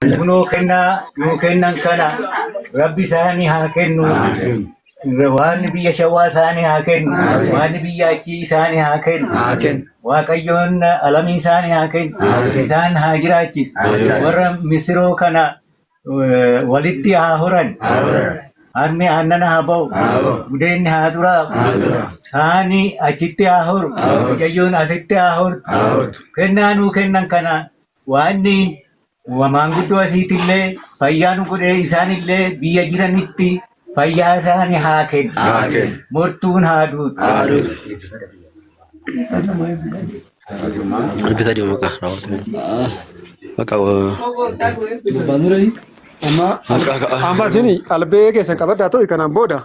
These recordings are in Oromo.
nuu kennan kana rabbi isaanii haa kennu. Waan biyya shawaa isaanii haa kennu. Waan biyya achii isaanii haa kennu. Waaqayyoon alamii isaanii haa kennu. Isaan haa jiraachisu. Warra misiroo kana walitti haa horan. Harmi aannan haa ba'u. Budeenni haa xuraa'u. Saani achitti haa horu. Mucayyoon asitti haa hortu. Kennaa nuu kennan kana waanni maanguddoo asiitillee fayyaa nu godhee isaanillee biyya jiranitti fayyaa isaanii haa kennu. Mortuun haa duutu. Bisa dia makan rawat. Amma sini albee keessan qabadhaa ta'u kanaan booda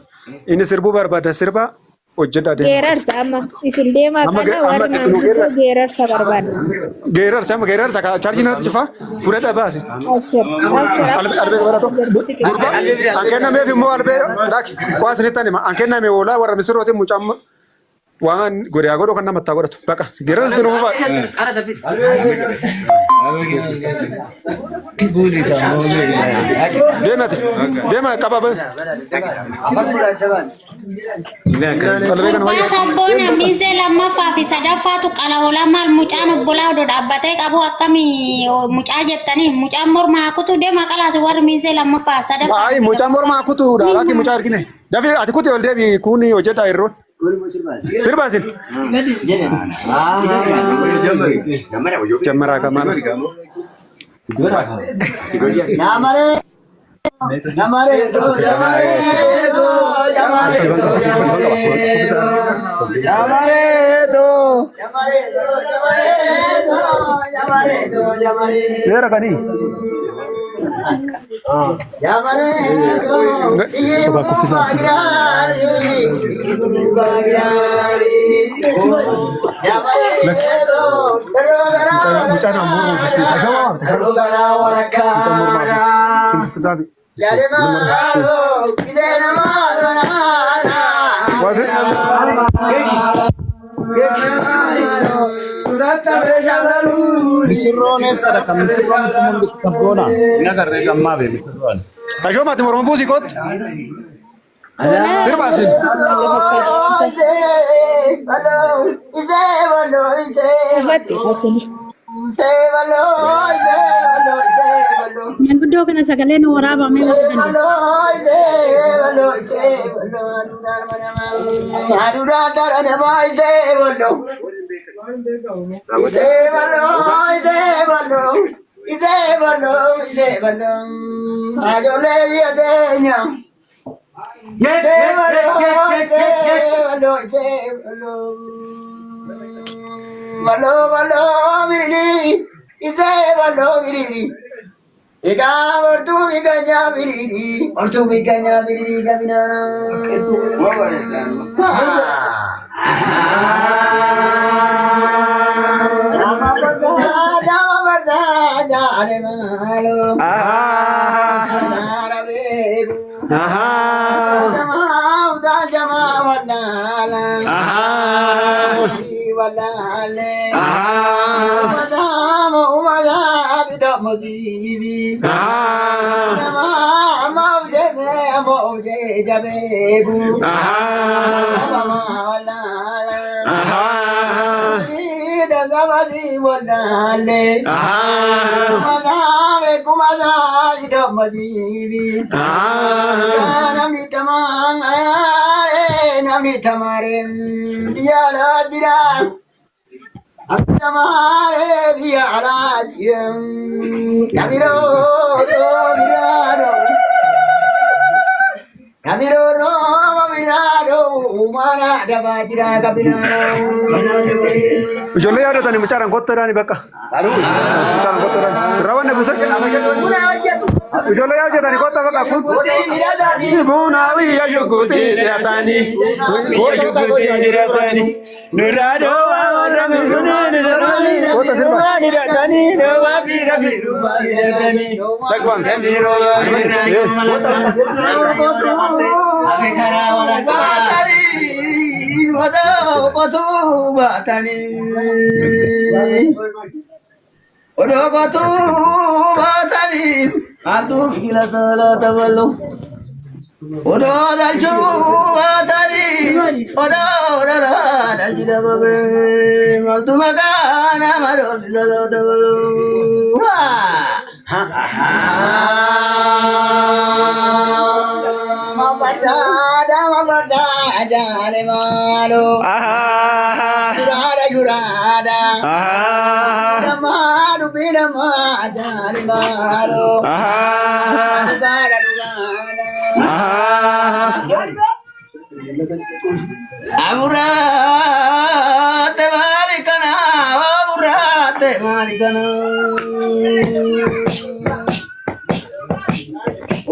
inni sirbuu barbaada sirba hojjedhaa deema. Geerarsa amma isin deemaa kana warri naannoo geerarsa barbaada. Geerarsa chaarjii natti cufa fudhadhaa baase. Albee qabadhaa ta'u gurba an kennameef immoo albee dhaaki waan isinitti anima an kenname oolaa warra misirrootiin mucamma waan godhaa godhuu kan namatti haa godhatu baqa geerarsa dinuu Dema kababa. Sabona mize lama fafi sadafa tu kala ulama mucaan obbola do dhaabbatee qabu akkami mucaa jettani mucaan morma akutu dema kala war mize lama fa sadafa. Ai mucaan morma akutu dhalaki mucaa argine. Dafi ati kuti ol deebi kuni hojjeta irroon. Sirbasin. Jamara kamana. Misirroon sadaka misirroon kumun sabona nagar gamma be misirroon Tajo mati mormo busi kot Sirbasin Maanguddoo kana sagalee nu waraabame Ega ortu iganya biriri gabinana. Nama berda jare malu. Narabebu. Jama wadala. Wadale. Umada bidak modibi. Nama mauje jabebu. Gamadi wadale. Kumada bidak modibi. Nami tamarin biara dirang. Amare biara dirang. Kamiro mirado umara dabajira kabinano. Ijoollee yaadatanii mucaadhaan kottoodhaan bakka. Mucaadhaan kottoodhaan. Raawwanne buusan kennamu ijoollee yaadatanii kotta bakka kun. Sibuunaawi yaajukuti dhiyaatanii. Nuraadoo warra miidhaganii. Kotta sirba. Dhiyaatanii dawaa fi rafiirummaa dhiyaatanii. Dhagbaan. Odogotu batani adu kila sala taballo odo dalchu batani odo dara daljida babe maltu magana maro sala taballo ha mabada re malo jurada Maru pina madari maro gara amurate malikana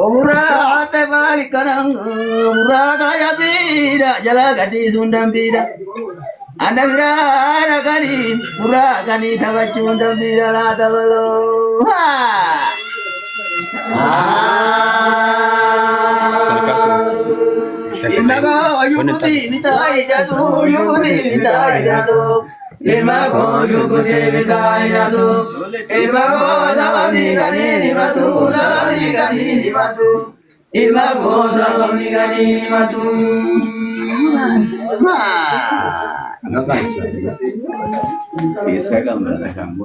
omurate malikana muraga ya bida jala gadi sundam bida Anda birara kani, pura kani tabacun birara tabalo. Ilmago yukuti mitai jatu, yukuti mitai jatu. Ilmago yukuti mitai jatu. Ilmago sabani kani matu, sabani kani matu. Ilmago sabani kani matu. Bisa gambar kamu.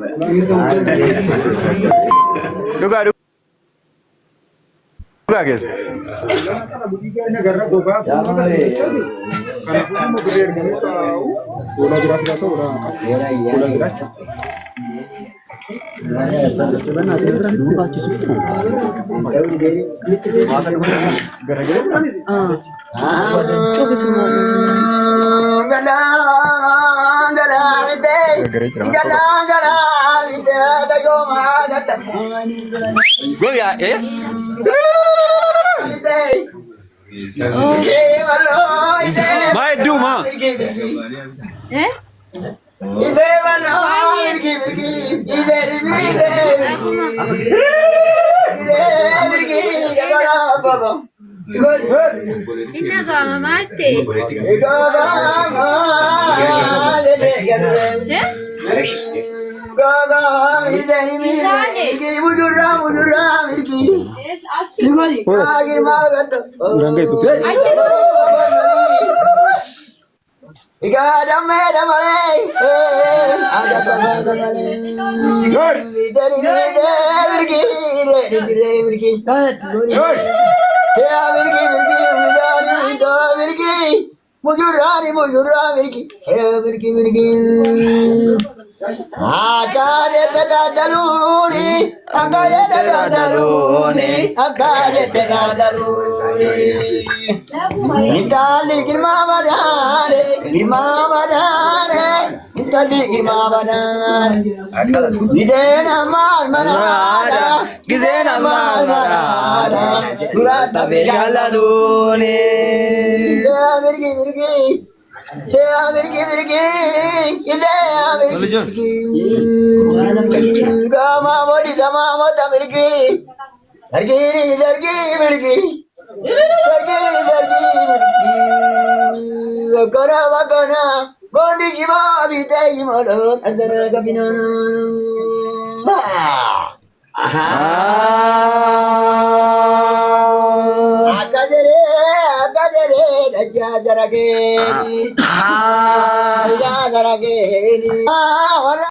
Duga guys. Gue ya, Mai du ma.